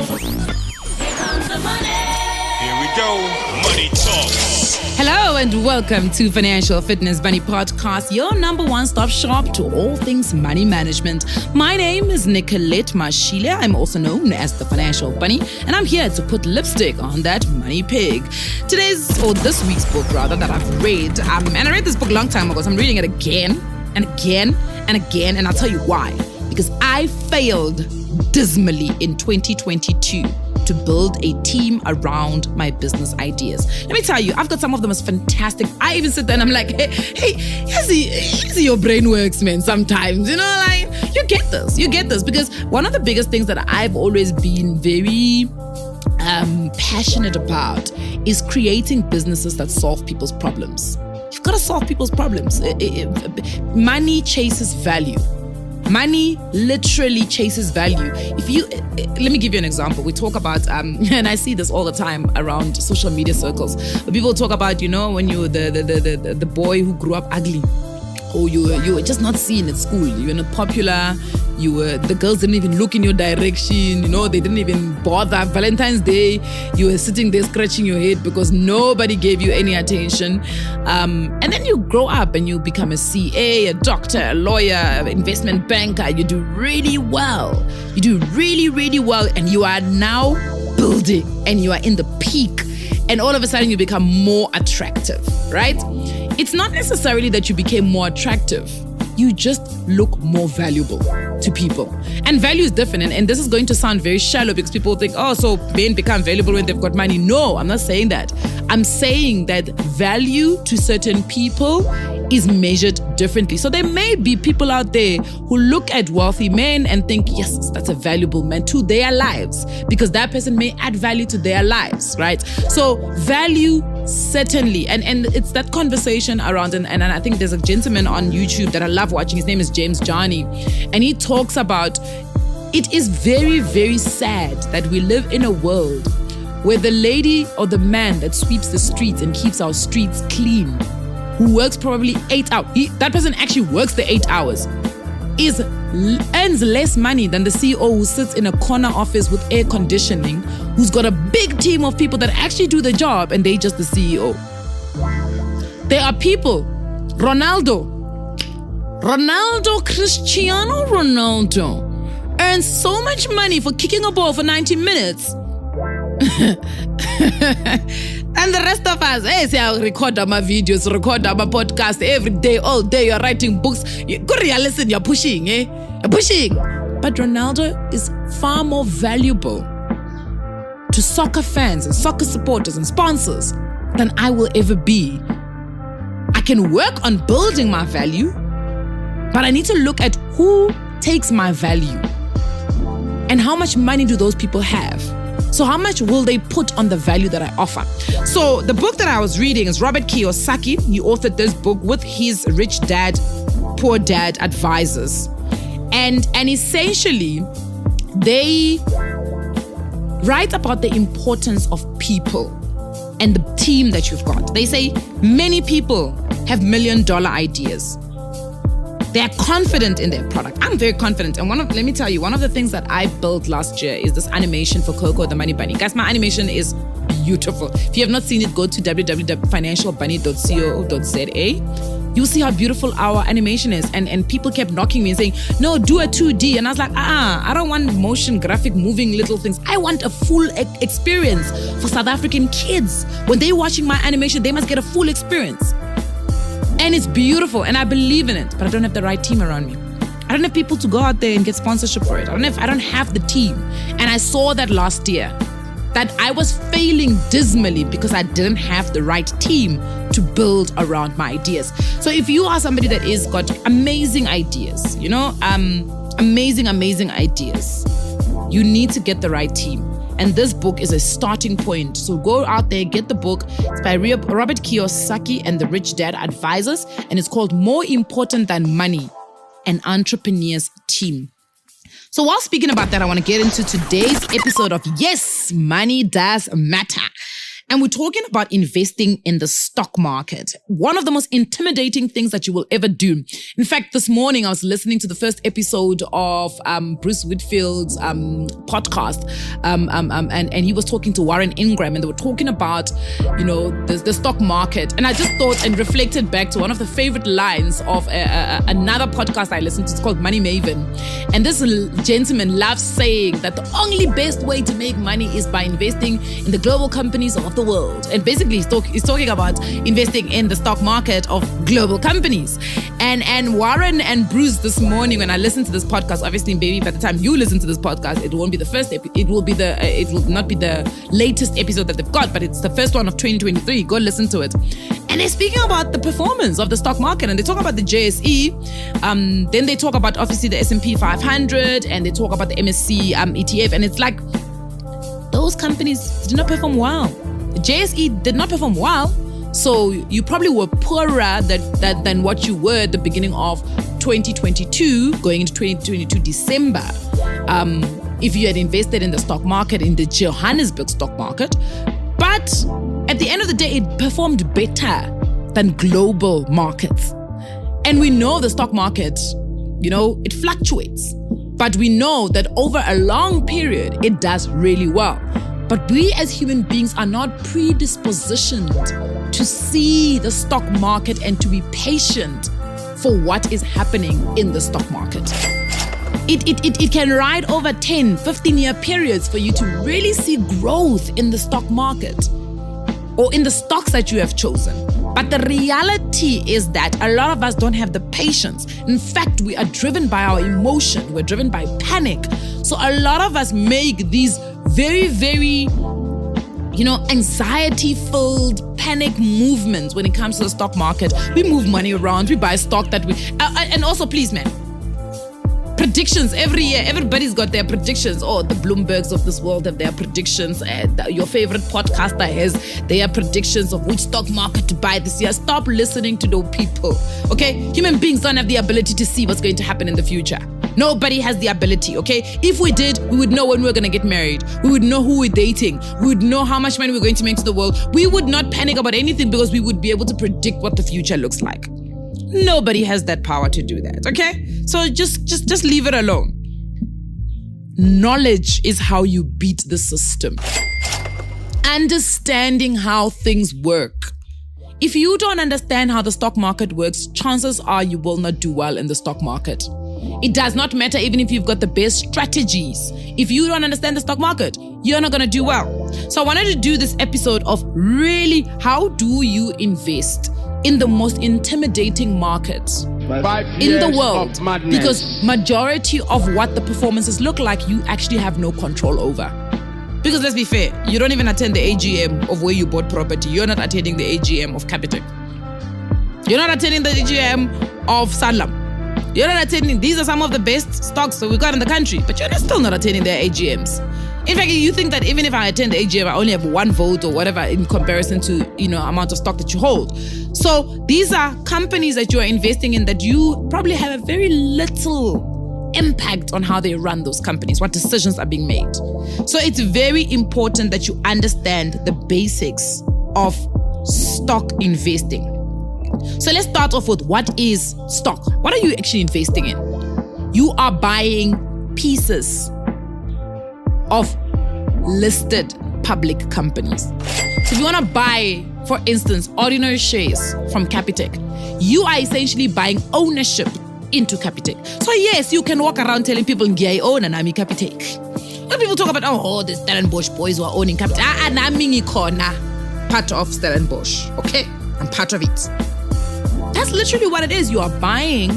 Here we go, Money Talk. Hello and welcome to Financial Fitness Bunny Podcast, your number one stop shop to all things money management. My name is Nicolette Mashile. I'm also known as the Financial Bunny, and I'm here to put lipstick on that money pig. This week's book rather that I've read, and I read this book a long time ago, so I'm reading it again and again and again, and I'll tell you why. Because I failed dismally in 2022 to build a team around my business ideas. Let me tell you, I've got some of them as fantastic. I even sit there and I'm like, hey, here's your brain works, man, sometimes. You know, like, you get this. Because one of the biggest things that I've always been very passionate about is creating businesses that solve people's problems. You've got to solve people's problems. Money chases value. Money literally chases value. Let me give you an example. We talk about, and I see this all the time around social media circles, but people talk about, you know, when you're the boy who grew up ugly, or you were just not seen at school, you were not popular, the girls didn't even look in your direction, you know, they didn't even bother. Valentine's Day, you were sitting there scratching your head because nobody gave you any attention. And then you grow up and you become a CA, a doctor, a lawyer, an investment banker. You do really well. You do really, really well. And you are now building and you are in the peak. And all of a sudden you become more attractive, right? It's not necessarily that you became more attractive. You just look more valuable to people. And value is different. And this is going to sound very shallow because people think, oh, so men become valuable when they've got money. No, I'm not saying that. I'm saying that value to certain people is measured differently. So there may be people out there who look at wealthy men and think, yes, that's a valuable man to their lives, because that person may add value to their lives, right? So value, certainly. And it's that conversation around, and I think there's a gentleman on YouTube that I love watching. His name is James Johnny. And he talks about, it is very, very sad that we live in a world where the lady or the man that sweeps the streets and keeps our streets clean, who works probably 8 hours, that person actually works the 8 hours, earns less money than the CEO who sits in a corner office with air conditioning, who's got a big team of people that actually do the job and they just the CEO. There are people, Cristiano Ronaldo earns so much money for kicking a ball for 90 minutes. And the rest of us, say, record my videos, record my podcast every day, all day. You're writing books. Listen, you're pushing, You're pushing. But Ronaldo is far more valuable to soccer fans and soccer supporters and sponsors than I will ever be. I can work on building my value, but I need to look at who takes my value and how much money do those people have. So how much will they put on the value that I offer? So the book that I was reading is Robert Kiyosaki. He authored this book with his Rich Dad, Poor Dad advisors. And essentially, they write about the importance of people and the team that you've got. They say many people have $1 million ideas. They're confident in their product. I'm very confident. And let me tell you, one of the things that I built last year is this animation for Coco the Money Bunny. Guys, my animation is beautiful. If you have not seen it, go to www.financialbunny.co.za. You'll see how beautiful our animation is. And people kept knocking me and saying, no, do a 2D. And I was like, I don't want motion graphic moving little things. I want a full experience for South African kids. When they're watching my animation, they must get a full experience. And it's beautiful, and I believe in it, but I don't have the right team around me. I don't have people to go out there and get sponsorship for it. I don't have the team. And I saw that last year, that I was failing dismally because I didn't have the right team to build around my ideas. So if you are somebody that is got amazing ideas, amazing ideas, you need to get the right team. And this book is a starting point. So go out there, get the book. It's by Robert Kiyosaki and the Rich Dad Advisors. And it's called More Important Than Money, an Entrepreneur's Team. So while speaking about that, I want to get into today's episode of Yes, Money Does Matter. And we're talking about investing in the stock market. One of the most intimidating things that you will ever do. In fact, this morning I was listening to the first episode of Bruce Whitfield's podcast, and he was talking to Warren Ingram, and they were talking about, the stock market. And I just thought and reflected back to one of the favorite lines of another podcast I listened to. It's called Money Maven. And this gentleman loves saying that the only best way to make money is by investing in the global companies of the world. And basically he's talking about investing in the stock market of global companies. And Warren and Bruce this morning, when I listened to this podcast, obviously, baby, by the time you listen to this podcast, it won't be the first it will not be the latest episode that they've got, but it's the first one of 2023. Go listen to it. And they're speaking about the performance of the stock market, and they talk about the JSE. Then they talk about obviously the S&P 500, and they talk about the MSC ETF. And it's like those companies did not perform well. JSE did not perform well. So you probably were poorer than what you were at the beginning of 2022, going into 2022 December, if you had invested in the stock market, in the Johannesburg stock market. But at the end of the day, it performed better than global markets. And we know the stock market, it fluctuates. But we know that over a long period, it does really well. But we as human beings are not predispositioned to see the stock market and to be patient for what is happening in the stock market. It can ride over 10, 15-year periods for you to really see growth in the stock market or in the stocks that you have chosen. But the reality is that a lot of us don't have the patience. In fact, we are driven by our emotion. We're driven by panic. So a lot of us make these very, very, anxiety-filled panic movements when it comes to the stock market. We move money around. We buy stock that we... and also, please, man, predictions every year. Everybody's got their predictions. Oh, the Bloombergs of this world have their predictions. Your favorite podcaster has their predictions of which stock market to buy this year. Stop listening to those people, okay? Human beings don't have the ability to see what's going to happen in the future. Nobody has the ability, okay? If we did, we would know when we're going to get married. We would know who we're dating. We would know how much money we're going to make to the world. We would not panic about anything because we would be able to predict what the future looks like. Nobody has that power to do that, okay? So just leave it alone. Knowledge is how you beat the system. Understanding how things work. If you don't understand how the stock market works, chances are you will not do well in the stock market. It does not matter even if you've got the best strategies. If you don't understand the stock market, you're not going to do well. So I wanted to do this episode of really how do you invest in the most intimidating markets in the world, because majority of what the performances look like, you actually have no control over. Because let's be fair, you don't even attend the AGM of where you bought property. You're not attending the AGM of Capitec. You're not attending the AGM of Sanlam. You're not attending, these are some of the best stocks that we got in the country, but you're still not attending their AGMs. In fact, you think that even if I attend the AGM, I only have one vote or whatever in comparison to, amount of stock that you hold. So these are companies that you are investing in that you probably have a very little impact on how they run those companies, what decisions are being made. So it's very important that you understand the basics of stock investing. So let's start off with what is stock? What are you actually investing in? You are buying pieces of listed public companies. So if you want to buy, for instance, ordinary shares from Capitec, you are essentially buying ownership into Capitec. So yes, you can walk around telling people, I own and I'm in Capitec. When people talk about, the Stellenbosch boys who are owning Capitec. I'm part of Stellenbosch, okay? I'm part of it. That's literally what it is. You are buying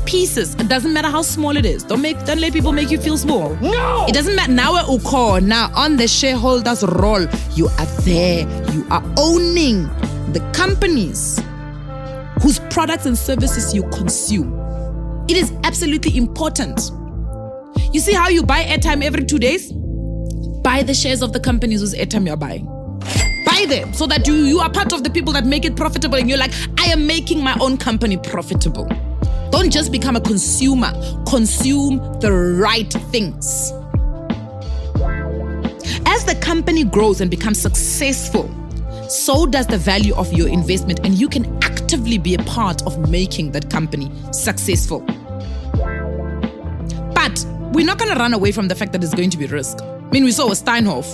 pieces. It doesn't matter how small it is. Don't let people make you feel small. No! It doesn't matter. Now on the shareholders roll, you are there. You are owning the companies whose products and services you consume. It is absolutely important. You see how you buy airtime every 2 days? Buy the shares of the companies whose airtime you're buying. Buy them so that you are part of the people that make it profitable, and you're like, I am making my own company profitable. Don't just become a consumer. Consume the right things. As the company grows and becomes successful, so does the value of your investment, and you can actively be a part of making that company successful. But we're not going to run away from the fact that there's going to be risk. I mean, we saw with Steinhoff.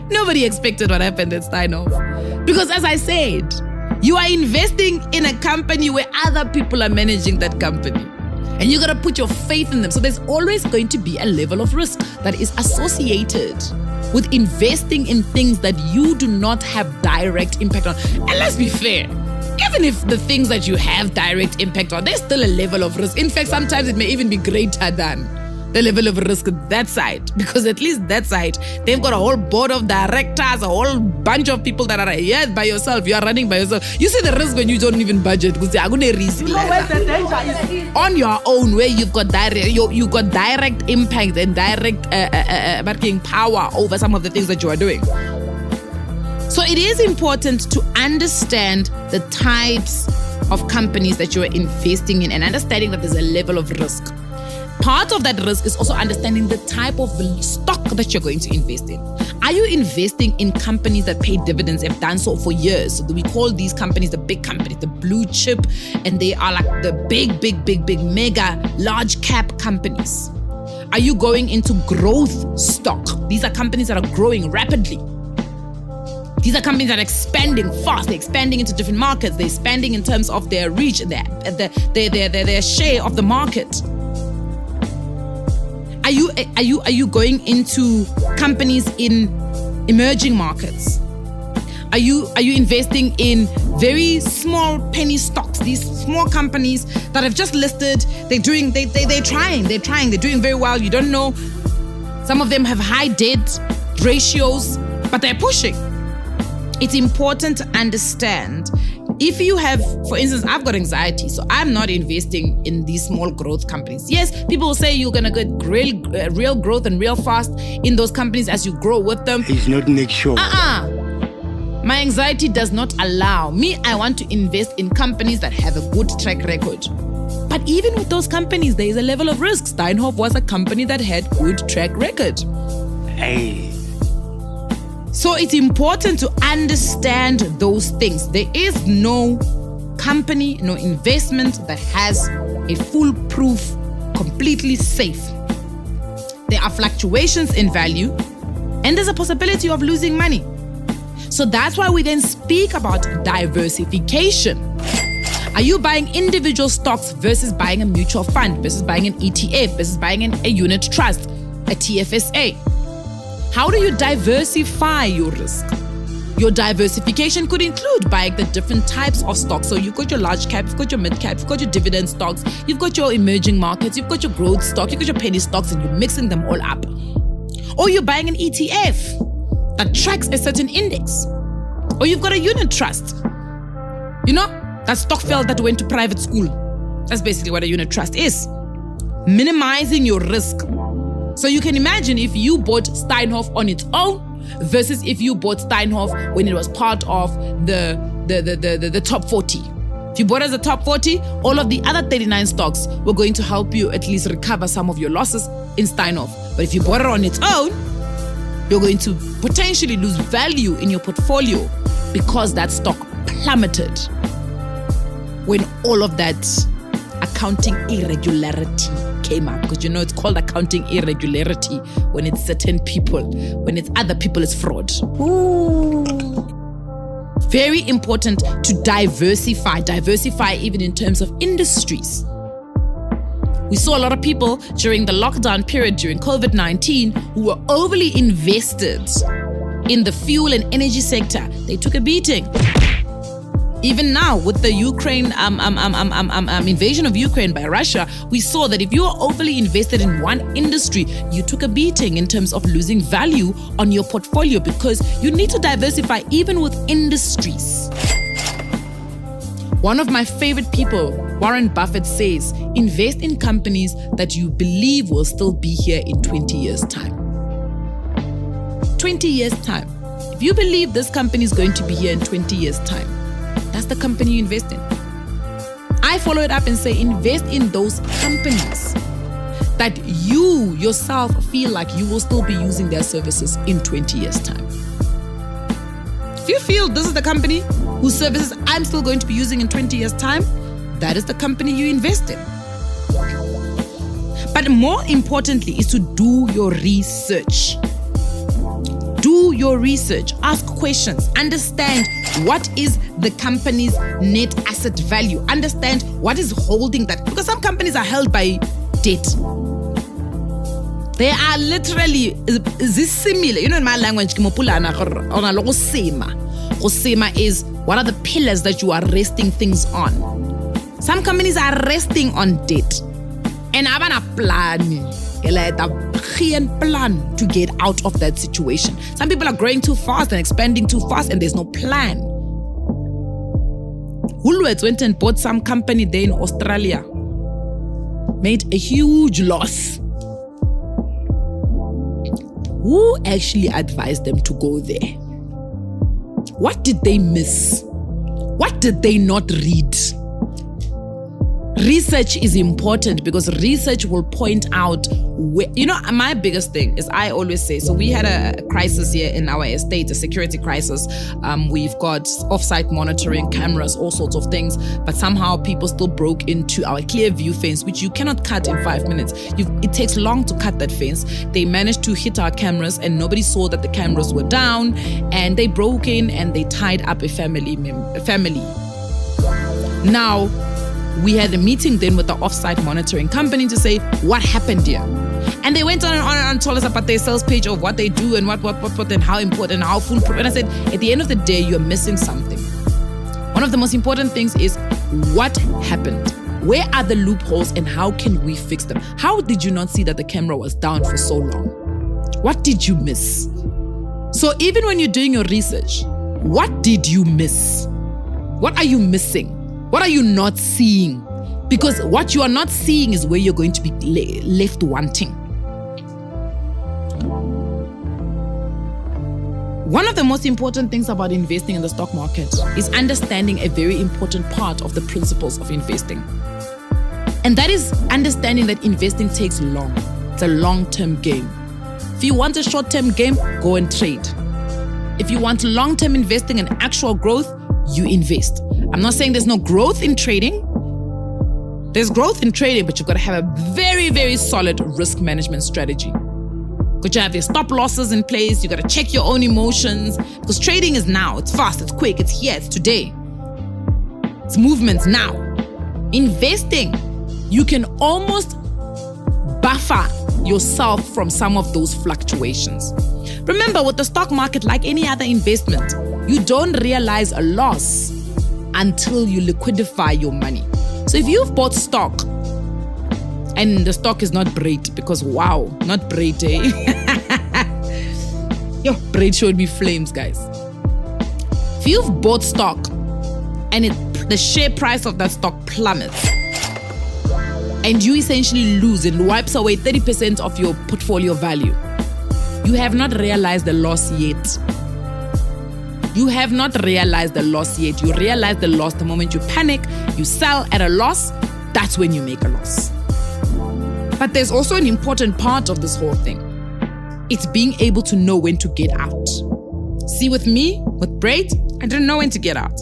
Nobody expected what happened at Steinhoff. Because as I said, you are investing in a company where other people are managing that company. And you got to put your faith in them. So there's always going to be a level of risk that is associated with investing in things that you do not have direct impact on. And let's be fair, even if the things that you have direct impact on, there's still a level of risk. In fact, sometimes it may even be greater than the level of risk at that side, because at least that side, they've got a whole board of directors, a whole bunch of people that are here by yourself. You are running by yourself. You see the risk when you don't even budget, because on your own, where you've got you got direct impact and direct marketing power over some of the things that you are doing. So it is important to understand the types of companies that you are investing in and understanding that there's a level of risk. Part of that risk is also understanding the type of stock that you're going to invest in. Are you investing in companies that pay dividends, have done so for years? So we call these companies the big companies, the blue chip, and they are like the big, mega, large cap companies. Are you going into growth stock? These are companies that are growing rapidly. These are companies that are expanding fast. They're expanding into different markets. They're expanding in terms of their reach, their share of the market. Are you going into companies in emerging markets? Are you investing in very small penny stocks? These small companies that have just listed, they're trying, they're doing very well. You don't know. Some of them have high debt ratios, but they're pushing. It's important to understand. If you have, for instance, I've got anxiety, so I'm not investing in these small growth companies. Yes, people will say you're going to get real growth and real fast in those companies as you grow with them. It's not make sure. My anxiety does not allow me. I want to invest in companies that have a good track record. But even with those companies, there is a level of risk. Steinhoff was a company that had good track record. Hey. So it's important to understand those things. There is no company, no investment that has a foolproof, completely safe. There are fluctuations in value, and there's a possibility of losing money. So that's why we then speak about diversification. Are you buying individual stocks versus buying a mutual fund, versus buying an ETF, versus buying a unit trust, a TFSA? How do you diversify your risk? Your diversification could include buying the different types of stocks. So you've got your large cap, you've got your mid cap, you've got your dividend stocks, you've got your emerging markets, you've got your growth stock, you've got your penny stocks, and you're mixing them all up. Or you're buying an ETF that tracks a certain index. Or you've got a unit trust. You know, that stock fell that went to private school. That's basically what a unit trust is. Minimizing your risk. So you can imagine if you bought Steinhoff on its own versus if you bought Steinhoff when it was part of the top 40. If you bought as a top 40, all of the other 39 stocks were going to help you at least recover some of your losses in Steinhoff. But if you bought it on its own, you're going to potentially lose value in your portfolio because that stock plummeted when all of that accounting irregularity came up. Because it's called accounting irregularity when it's certain people. When it's other people, it's fraud. Ooh. Very important to diversify even in terms of industries. We saw a lot of people during the lockdown period, during COVID-19, who were overly invested in the fuel and energy sector. They took a beating. Even now, with the Ukraine invasion of Ukraine by Russia, we saw that if you are overly invested in one industry, you took a beating in terms of losing value on your portfolio because you need to diversify even with industries. One of my favorite people, Warren Buffett, says, invest in companies that you believe will still be here in 20 years' time. 20 years' time. If you believe this company is going to be here in 20 years' time, that's the company you invest in. I follow it up and say, invest in those companies that you yourself feel like you will still be using their services in 20 years' time. If you feel this is the company whose services I'm still going to be using in 20 years' time, that is the company you invest in. But more importantly is to do your research. Do your research, ask questions, understand what is the company's net asset value, understand what is holding that, because some companies are held by debt. They are literally similar. You know, in my language, Gosema is what are the pillars that you are resting things on. Some companies are resting on debt. And I have a plan to get out of that situation. Some people are growing too fast and expanding too fast and there's no plan. Woolworths went and bought some company there in Australia. Made a huge loss. Who actually advised them to go there? What did they miss? What did they not read? Research is important because research will point out where, my biggest thing is I always say, so we had a crisis here in our estate, a security crisis. We've got off-site monitoring, cameras, all sorts of things, but somehow people still broke into our clear view fence, which you cannot cut in 5 minutes. It takes long to cut that fence. They managed to hit our cameras and nobody saw that the cameras were down, and they broke in and they tied up a family. Now, we had a meeting then with the off-site monitoring company to say what happened here. And they went on and told us about their sales page of what they do and what and how important and how foolproof. And I said, at the end of the day, you're missing something. One of the most important things is what happened? Where are the loopholes and how can we fix them? How did you not see that the camera was down for so long? What did you miss? So even when you're doing your research, what did you miss? What are you missing? What are you not seeing? Because what you are not seeing is where you're going to be left wanting. One of the most important things about investing in the stock market is understanding a very important part of the principles of investing. And that is understanding that investing takes long. It's a long-term game. If you want a short-term game, go and trade. If you want long-term investing and actual growth, you invest. I'm not saying there's no growth in trading. There's growth in trading, but you've got to have a very, very solid risk management strategy. You've got to have your stop losses in place. You've got to check your own emotions, because trading is now. It's fast, it's quick, it's here, it's today. It's movements now. Investing, you can almost buffer yourself from some of those fluctuations. Remember, with the stock market, like any other investment, you don't realize a loss until you liquidify your money. So if you've bought stock and the stock is not Braid, because wow, not Braid, eh? Yo, Braid showed me flames, guys. If you've bought stock and the share price of that stock plummets and you essentially lose and wipes away 30% of your portfolio value, you have not realized the loss yet. You have not realized the loss yet. You realize the loss the moment you panic, you sell at a loss, that's when you make a loss. But there's also an important part of this whole thing. It's being able to know when to get out. See, with me, with Braid, I didn't know when to get out.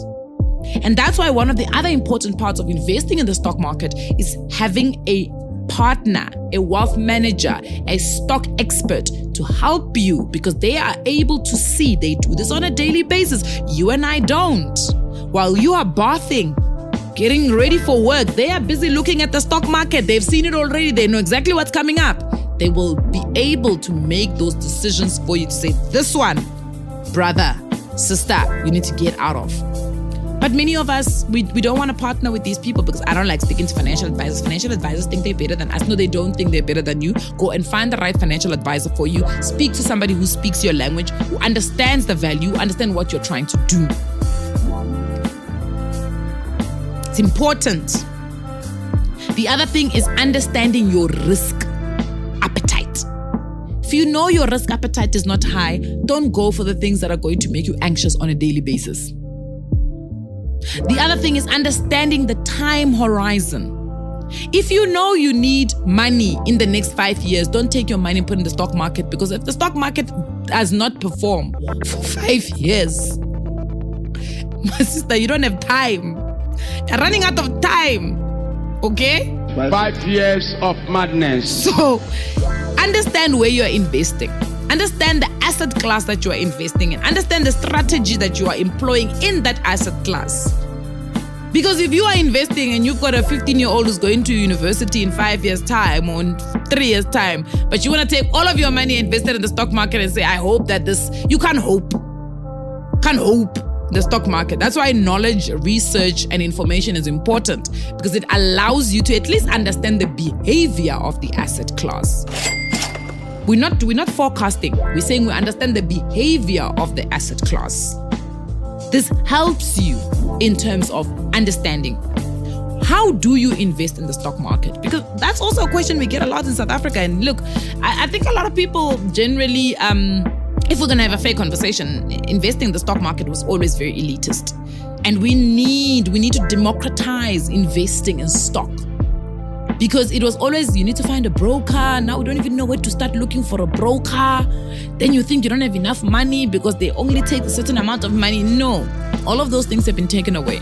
And that's why one of the other important parts of investing in the stock market is having a partner, a wealth manager, a stock expert to help you, because they are able to see. They do this on a daily basis. You and I don't. While you are bathing, getting ready for work, they are busy looking at the stock market. They've seen it already. They know exactly what's coming up. They will be able to make those decisions for you to say, this one, brother, sister, you need to get out of. But many of us, we don't want to partner with these people, because I don't like speaking to financial advisors. Financial advisors think they're better than us. No, they don't think they're better than you. Go and find the right financial advisor for you. Speak to somebody who speaks your language, who understands the value, understand what you're trying to do. It's important. The other thing is understanding your risk appetite. If you know your risk appetite is not high, don't go for the things that are going to make you anxious on a daily basis. The other thing is understanding the time horizon. If you know you need money in the next 5 years, don't take your money and put it in the stock market, because if the stock market does not perform for 5 years, my sister, you don't have time. You're running out of time. Okay? 5 years of madness. So, understand where you're investing. Understand the asset class that you are investing in. Understand the strategy that you are employing in that asset class. Because if you are investing and you've got a 15-year-old who's going to university in 5 years' time or in 3 years' time, but you want to take all of your money and invest it in the stock market and say, I hope that this, you can't hope. Can't hope the stock market. That's why knowledge, research, and information is important, because it allows you to at least understand the behavior of the asset class. We're not forecasting. We're saying we understand the behavior of the asset class. This helps you in terms of understanding. How do you invest in the stock market? Because that's also a question we get a lot in South Africa. And look, I think a lot of people generally, if we're going to have a fair conversation, investing in the stock market was always very elitist. And we need to democratize investing in stock. Because it was always, you need to find a broker. Now we don't even know where to start looking for a broker. Then you think you don't have enough money because they only take a certain amount of money. No, all of those things have been taken away.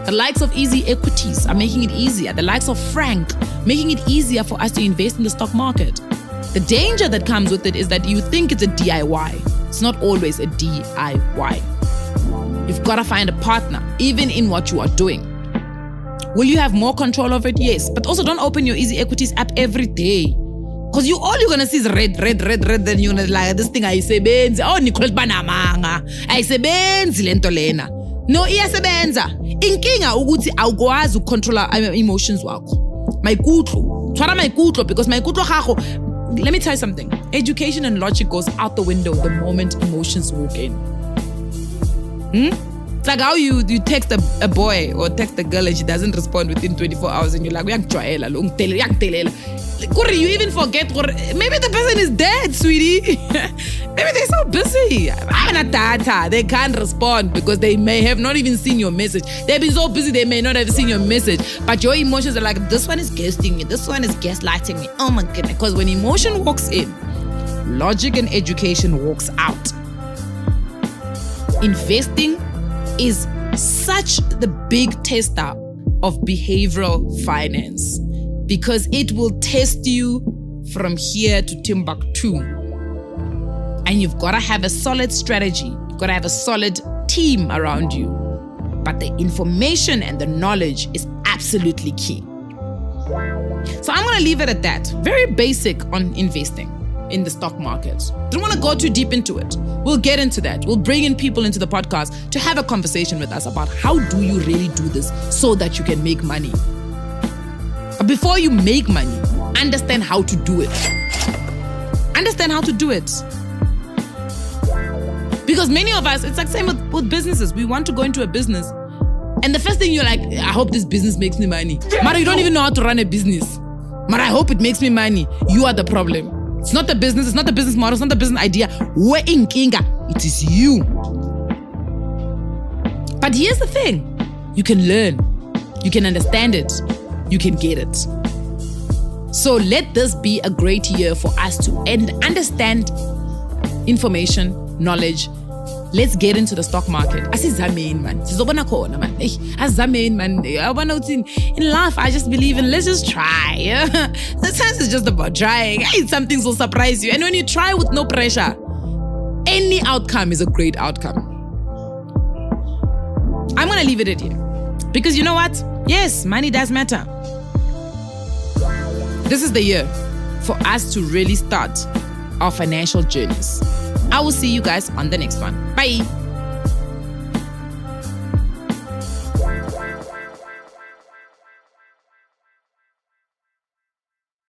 The likes of Easy Equities are making it easier. The likes of Frank, making it easier for us to invest in the stock market. The danger that comes with it is that you think it's a DIY. It's not always a DIY. You've got to find a partner, even in what you are doing. Will you have more control over it? Yes. But also don't open your Easy Equities app every day. Because all you're going to see is red. Then you're going to like, this thing ayisebenzi. Oh, Nicole Banamanga. Ayisebenzi lento lena. No, iyasebenza. Inkinga ukuthi awukwazi ukucontrola emotions wakho. Maikutlo. Tshwara maikutlo, because maikutlo gago. Let me tell you something. Education and logic goes out the window the moment emotions walk in. It's like how you text a boy or text a girl and she doesn't respond within 24 hours and you're like, you even forget, maybe the person is dead, sweetie. Maybe they're so busy. They can't respond because they may have not even seen your message. They've been so busy they may not have seen your message. But your emotions are like, this one is ghosting me, this one is gaslighting me. Oh my goodness. Because when emotion walks in, logic and education walks out. Investing is such the big tester of behavioral finance, because it will test you from here to Timbuktu. And you've got to have a solid strategy. You've got to have a solid team around you. But the information and the knowledge is absolutely key. So I'm going to leave it at that. Very basic on investing in the stock market. Don't want to go too deep into it. We'll get into that. We'll bring in people into the podcast to have a conversation with us about how do you really do this so that you can make money. But before you make money, understand how to do it. Understand how to do it. Because many of us, it's like same with businesses. We want to go into a business. And the first thing you're like, I hope this business makes me money. Mara, you don't even know how to run a business. Mara, I hope it makes me money. You are the problem. It's not the business, it's not the business model, it's not the business idea. We're in Kinga. It is you. But here's the thing. You can learn. You can understand it. You can get it. So let this be a great year for us to understand information, knowledge. Let's get into the stock market. Asizamein man. Sizobona khona man. Asizamein man. In life, I just believe in let's just try. Sometimes it's just about trying. Some things will surprise you. And when you try with no pressure, any outcome is a great outcome. I'm going to leave it at here. Because you know what? Yes, money does matter. This is the year for us to really start our financial journeys. I will see you guys on the next one. Bye.